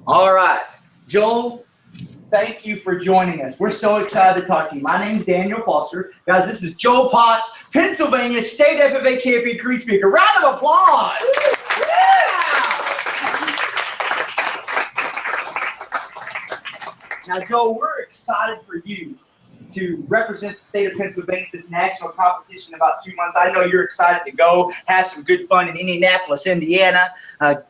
All right. Joel, thank you for joining us. We're so excited to talk to you. My name is Daniel Foster. Guys, this is Joel Potts, Pennsylvania State FFA Champion Creed Speaker. Round of applause. Yeah! Now, Joel, we're excited for you to represent the state of Pennsylvania at this national competition in about 2 months. I know you're excited to go, have some good fun in Indianapolis, Indiana,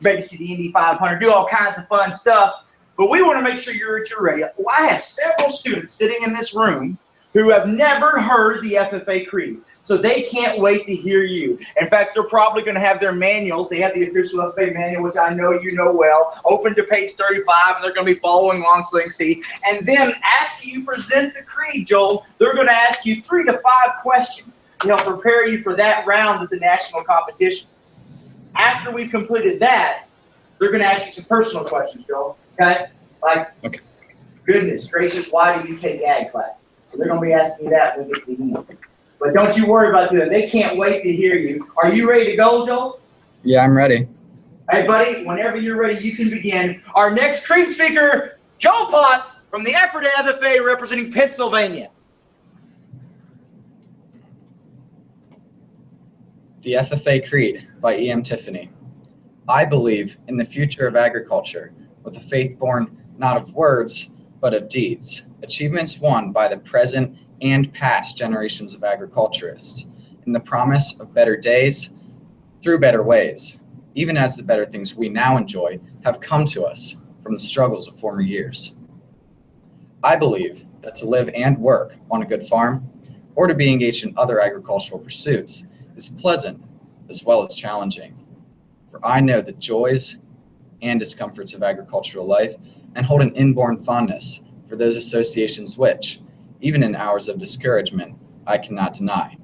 maybe see the Indy 500, do all kinds of fun stuff. But we want to make sure you're ready. Well, I have several students sitting in this room who have never heard the FFA Creed. So they can't wait to hear you. In fact, they're probably going to have their manuals. They have the official FFA manual, which I know you know well, open to page 35, and they're going to be following along so they can see. And then after you present the creed, Joel, they're going to ask you 3 to 5 questions to help prepare you for that round of the national competition. After we've completed that, they're going to ask you some personal questions, Joel. Okay? Like, goodness gracious, why do you take ag classes? So they're going to be asking you that when we get to the end. But don't you worry about them. They can't wait to hear you. Are you ready to go, Joel? Yeah, I'm ready. Hey, buddy, whenever you're ready, you can begin. Our next Creed speaker, Joel Potts from the Ephrata FFA representing Pennsylvania. The FFA Creed by E.M. Tiffany. I believe in the future of agriculture with a faith born not of words, but of deeds. Achievements won by the present and past generations of agriculturists, in the promise of better days through better ways, even as the better things we now enjoy have come to us from the struggles of former years. I believe that to live and work on a good farm, or to be engaged in other agricultural pursuits, is pleasant as well as challenging. For I know the joys and discomforts of agricultural life and hold an inborn fondness for those associations which, even in hours of discouragement, I cannot deny.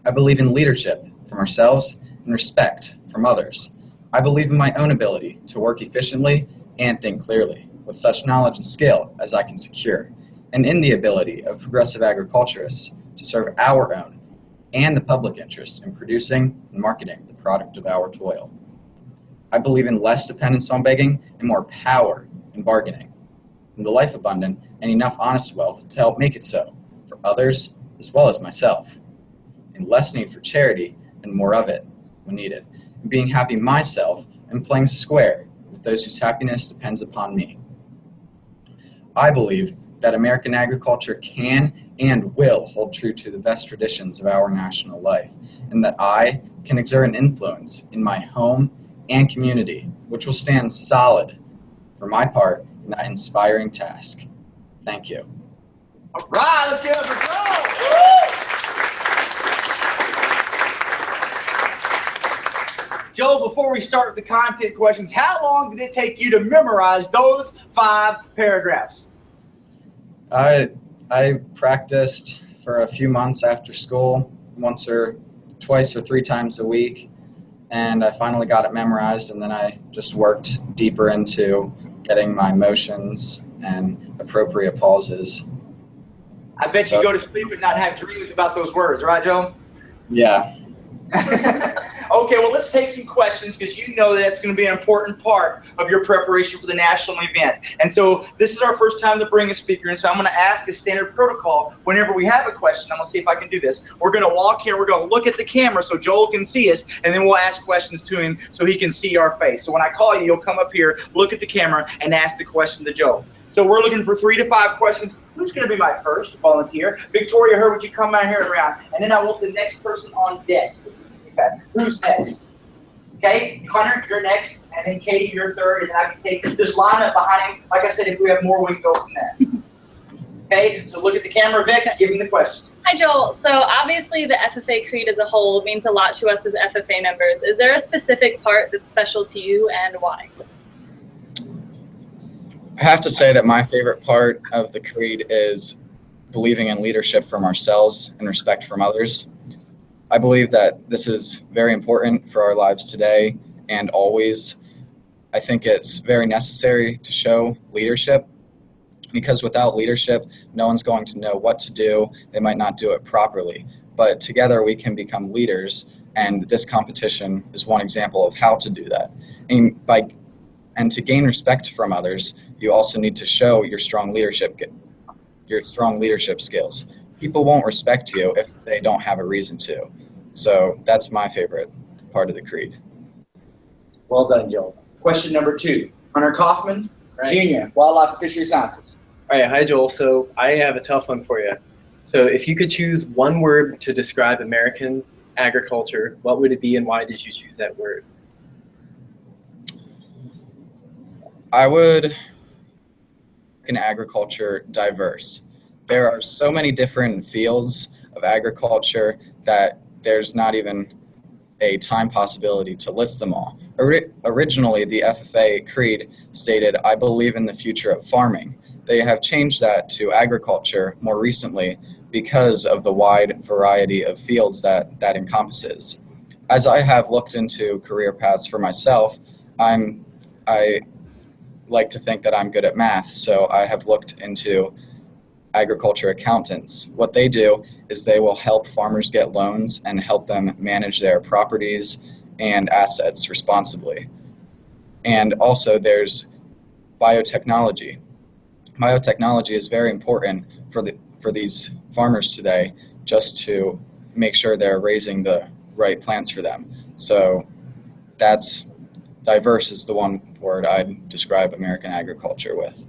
I believe in leadership from ourselves and respect from others. I believe in my own ability to work efficiently and think clearly with such knowledge and skill as I can secure, and in the ability of progressive agriculturists to serve our own and the public interest in producing and marketing the product of our toil. I believe in less dependence on begging and more power in bargaining, in the life abundant and enough honest wealth to help make it so for others as well as myself, in less need for charity and more of it when needed, in being happy myself and playing square with those whose happiness depends upon me. I believe that American agriculture can and will hold true to the best traditions of our national life, and that I can exert an influence in my home and community, which will stand solid for my part in that inspiring task. Thank you. All right, let's give it for Joel. Joel, before we start with the content questions, how long did it take you to memorize those 5 paragraphs? I practiced for a few months after school, once or twice or 3 times a week, and I finally got it memorized, and then I just worked deeper into getting my motions and appropriate pauses. I bet you go to sleep and not have dreams about those words, right, Joe? Yeah. Okay, well, let's take some questions because you know that's going to be an important part of your preparation for the national event. And so this is our first time to bring a speaker, and so I'm going to ask a standard protocol whenever we have a question. I'm going to see if I can do this. We're going to walk here, we're going to look at the camera so Joel can see us, and then we'll ask questions to him so he can see our face. So when I call you, you'll come up here, look at the camera, and ask the question to Joel. So we're looking for 3 to 5 questions. Who's going to be my first volunteer? Victoria, would you come out here around? And then I want the next person on deck. Okay. Who's next? Okay, Hunter, you're next, and then Katie, you're third, and then I can take this line up behind him. Like I said, if we have more, we can go from there. Okay, so look at the camera, Vic, give me the question. Hi, Joel. So obviously the FFA Creed as a whole means a lot to us as FFA members. Is there a specific part that's special to you, and why? I have to say that my favorite part of the Creed is believing in leadership from ourselves and respect from others. I believe that this is very important for our lives today and always. I think it's very necessary to show leadership because without leadership, no one's going to know what to do. They might not do it properly, but together we can become leaders, and this competition is one example of how to do that. And by And to gain respect from others, you also need to show your strong leadership skills. People won't respect you if they don't have a reason to. So that's my favorite part of the creed. Well done, Joel. Question number 2. Hunter Kaufman, Jr., Wildlife and Fishery Sciences. All right, hi Joel. So I have a tough one for you. So if you could choose one word to describe American agriculture, what would it be and why did you choose that word? I would in agriculture diverse. There are so many different fields of agriculture that there's not even a time possibility to list them all. Originally, the FFA creed stated, "I believe in the future of farming." They have changed that to agriculture more recently because of the wide variety of fields that encompasses. As I have looked into career paths for myself, I like to think that I'm good at math, so I have looked into agriculture accountants. What they do is they will help farmers get loans and help them manage their properties and assets responsibly. And also there's biotechnology. Biotechnology is very important for these farmers today, just to make sure they're raising the right plants for them. So that's diverse is the one word I'd describe American agriculture with.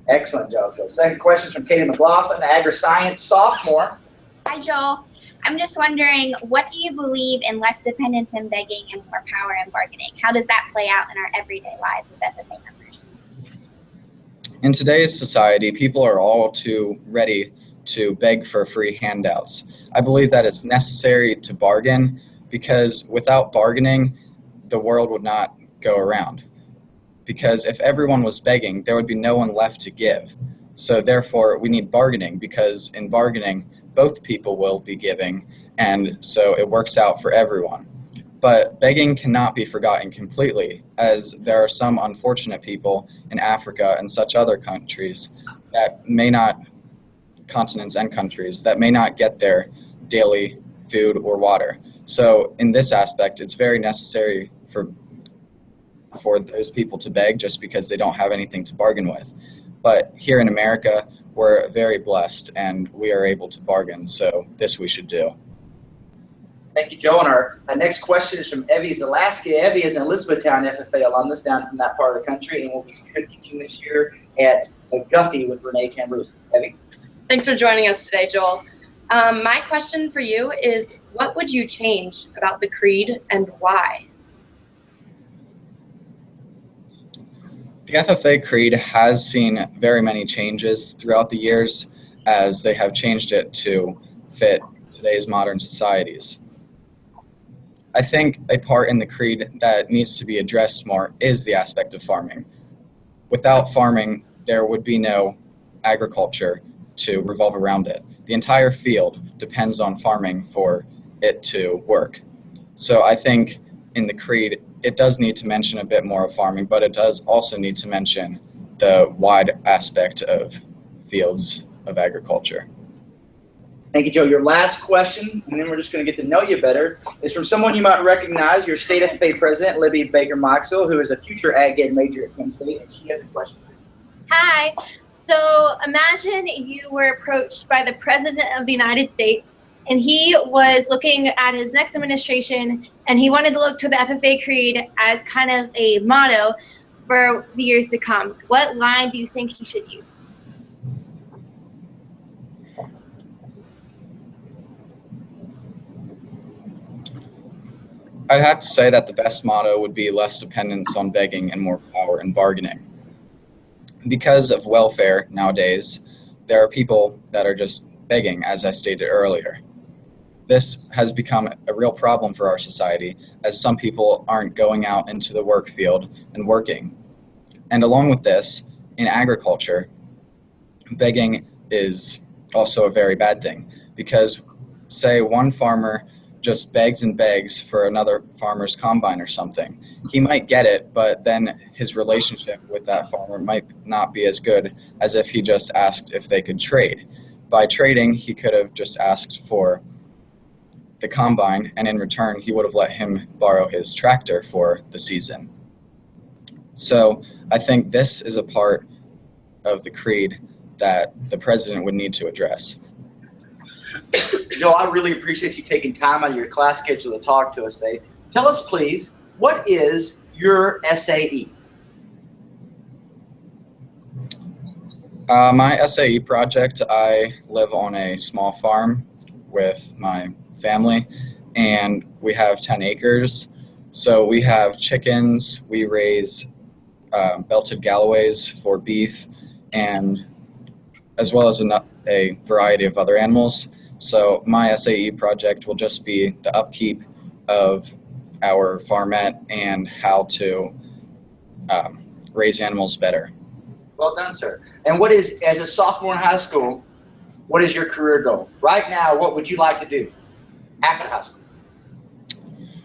Excellent, Joel. So second question is from Katie McLaughlin, agri-science sophomore. Hi, Joel. I'm just wondering, what do you believe in less dependence and begging and more power and bargaining? How does that play out in our everyday lives as FFA members? In today's society, people are all too ready to beg for free handouts. I believe that it's necessary to bargain because without bargaining, the world would not go around. Because if everyone was begging, there would be no one left to give. So therefore, we need bargaining because in bargaining, both people will be giving, and so it works out for everyone. But begging cannot be forgotten completely, as there are some unfortunate people in Africa and such other countries that may not, continents and countries, that may not get their daily food or water. So in this aspect, it's very necessary for those people to beg just because they don't have anything to bargain with. But here in America, we're very blessed and we are able to bargain, so this we should do. Thank you, Joe. And our next question is from Evie Zalaski. Evie is an Elizabethtown FFA alumnus down from that part of the country and will be teaching this year at Guffey with Renee Cambruz. Evie. Thanks for joining us today, Joel. My question for you is, what would you change about the creed and why? The FFA creed has seen very many changes throughout the years as they have changed it to fit today's modern societies. I think a part in the creed that needs to be addressed more is the aspect of farming. Without farming, there would be no agriculture to revolve around it. The entire field depends on farming for it to work. So I think in the creed, it does need to mention a bit more of farming, but it does also need to mention the wide aspect of fields of agriculture. Thank you, Joe. Your last question, and then we're just going to get to know you better, is from someone you might recognize, your state FFA president, Libby Baker-Moxell, who is a future Ag Ed major at Penn State, and she has a question for you. Hi. So imagine you were approached by the President of the United States, and he was looking at his next administration, and he wanted to look to the FFA creed as kind of a motto for the years to come. What line do you think he should use? I'd have to say that the best motto would be less dependence on begging and more power in bargaining. Because of welfare nowadays, there are people that are just begging, as I stated earlier. This has become a real problem for our society, as some people aren't going out into the work field and working. And along with this, in agriculture, begging is also a very bad thing, because say one farmer just begs and begs for another farmer's combine or something. He might get it, but then his relationship with that farmer might not be as good as if he just asked if they could trade. By trading, he could have just asked for the combine, and in return, he would have let him borrow his tractor for the season. So I think this is a part of the creed that the president would need to address. Joel, I really appreciate you taking time out of your class schedule to talk to us today. Tell us, please, what is your SAE? My SAE project, I live on a small farm with my family, and we have 10 acres. So we have chickens, we raise belted Galloways for beef, and as well as a variety of other animals. So my SAE project will just be the upkeep of our farmette and how to raise animals better. Well done, sir. And what is, as a sophomore in high school, what is your career goal? Right now, what would you like to do after high school?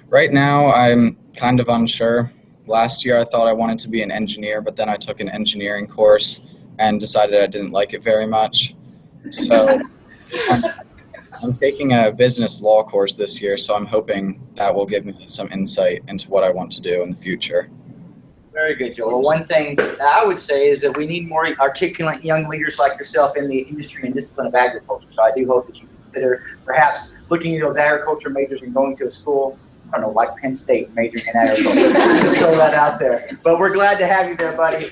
Right now, I'm kind of unsure. Last year, I thought I wanted to be an engineer, but then I took an engineering course and decided I didn't like it very much. So I'm taking a business law course this year, so I'm hoping that will give me some insight into what I want to do in the future. Very good, Joel. One thing that I would say is that we need more articulate young leaders like yourself in the industry and discipline of agriculture. So I do hope that you consider perhaps looking at those agriculture majors and going to a school, I don't know, like Penn State, majoring in agriculture. Just throw that out there. But we're glad to have you there, buddy.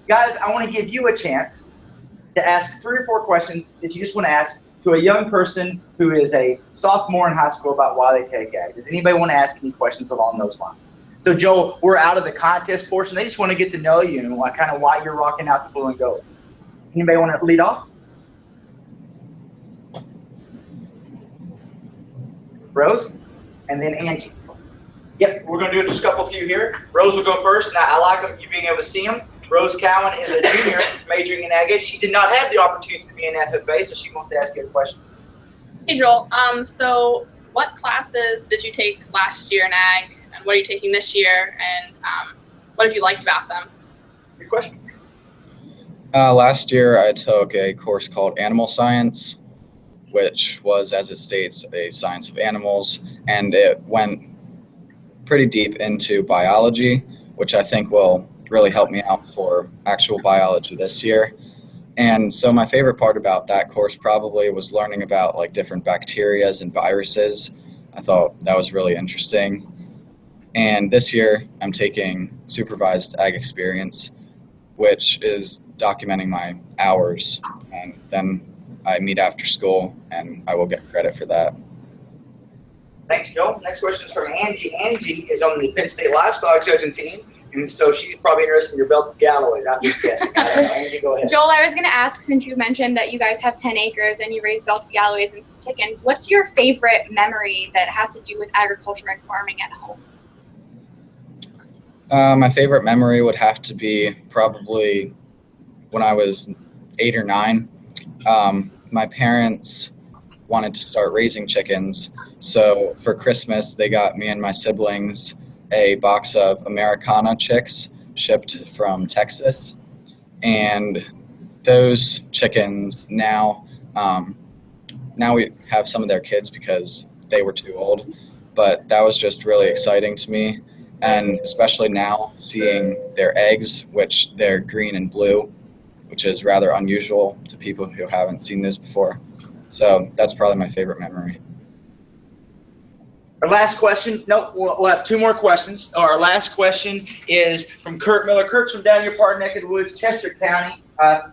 Guys, I want to give you a chance to ask 3 or 4 questions that you just want to ask to a young person who is a sophomore in high school about why they take ag. Does anybody want to ask any questions along those lines? So, Joel, we're out of the contest portion. They just want to get to know you and kind of why you're rocking out the blue and gold. Anybody want to lead off? Rose? And then Angie. Yep, we're going to do just a couple few here. Rose will go first. Now, I like you being able to see him. Rose Cowan is a junior majoring in ag ed. She did not have the opportunity to be in FFA, so she wants to ask you a question. Hey, Joel. So what classes did you take last year in ag? And what are you taking this year, and what have you liked about them? Good question. Last year, I took a course called Animal Science, which was, as it states, a science of animals, and it went pretty deep into biology, which I think will really help me out for actual biology this year. And so my favorite part about that course probably was learning about like different bacterias and viruses. I thought that was really interesting. And this year, I'm taking supervised ag experience, which is documenting my hours. And then I meet after school, and I will get credit for that. Thanks, Joel. Next question is from Angie. Angie is on the Penn State Livestock Judging team, and so she's probably interested in your belted Galloways. I'm just guessing. I don't know. Angie, go ahead. Joel, I was going to ask, since you mentioned that you guys have 10 acres and you raise belted Galloways and some chickens, what's your favorite memory that has to do with agriculture and farming at home? My favorite memory would have to be probably when I was 8 or 9. My parents wanted to start raising chickens, so for Christmas they got me and my siblings a box of Americana chicks shipped from Texas, and those chickens now we have some of their kids because they were too old, but that was just really exciting to me. And especially now, seeing their eggs, which they're green and blue, which is rather unusual to people who haven't seen this before. So that's probably my favorite memory. Our last question, no, we'll have 2 more questions. Our last question is from Kurt Miller. Kurt's from down your part neck of the woods, Chester County,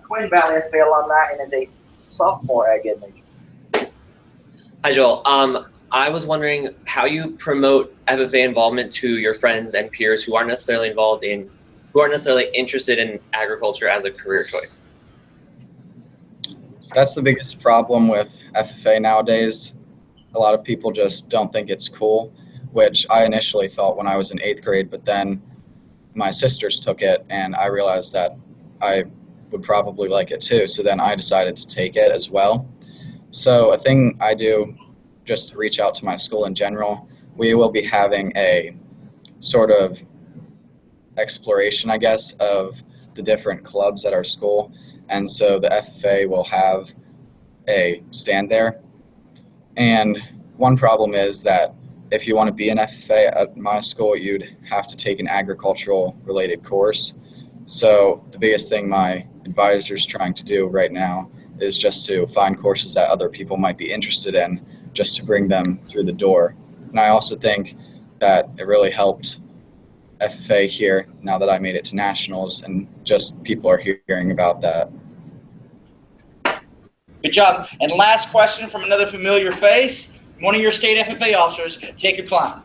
Twin Valley FFA alumni, and is a sophomore ag ed major. Hi, Joel. I was wondering how you promote FFA involvement to your friends and peers who aren't necessarily interested in agriculture as a career choice. That's the biggest problem with FFA nowadays. A lot of people just don't think it's cool, which I initially thought when I was in 8th grade, but then my sisters took it and I realized that I would probably like it too. So then I decided to take it as well. So a thing I do just to reach out to my school in general, we will be having a sort of exploration, I guess, of the different clubs at our school. And so the FFA will have a stand there. And one problem is that if you want to be an FFA at my school, you'd have to take an agricultural related course. So the biggest thing my advisor's trying to do right now is just to find courses that other people might be interested in, just to bring them through the door. And I also think that it really helped FFA here now that I made it to nationals, and just people are hearing about that. Good job. And last question from another familiar face. One of your state FFA officers, Jacob Klein.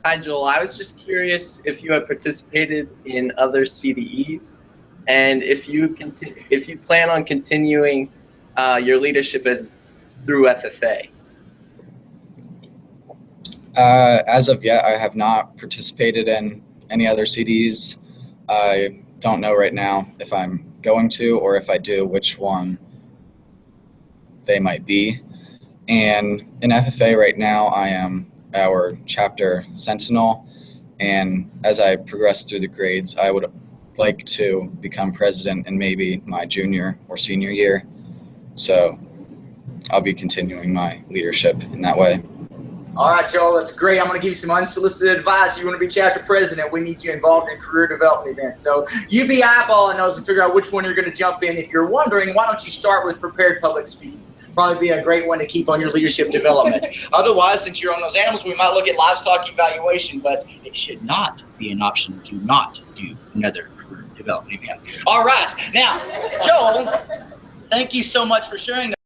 Hi, Joel. I was just curious if you had participated in other CDEs, and if you plan on continuing your leadership as through FFA. As of yet, I have not participated in any other CDs. I don't know right now if I'm going to, or if I do, which one they might be. And in FFA right now, I am our chapter sentinel, and as I progress through the grades, I would like to become president in maybe my junior or senior year. So I'll be continuing my leadership in that way. All right, Joel, that's great. I'm going to give you some unsolicited advice. You want to be chapter president, we need you involved in career development events. So you be eyeballing those and figure out which one you're going to jump in. If you're wondering, why don't you start with prepared public speaking? Probably be a great one to keep on your leadership development. Otherwise, since you're on those animals, we might look at livestock evaluation, but it should not be an option to not do another career development event. All right. Now, Joel, thank you so much for sharing that.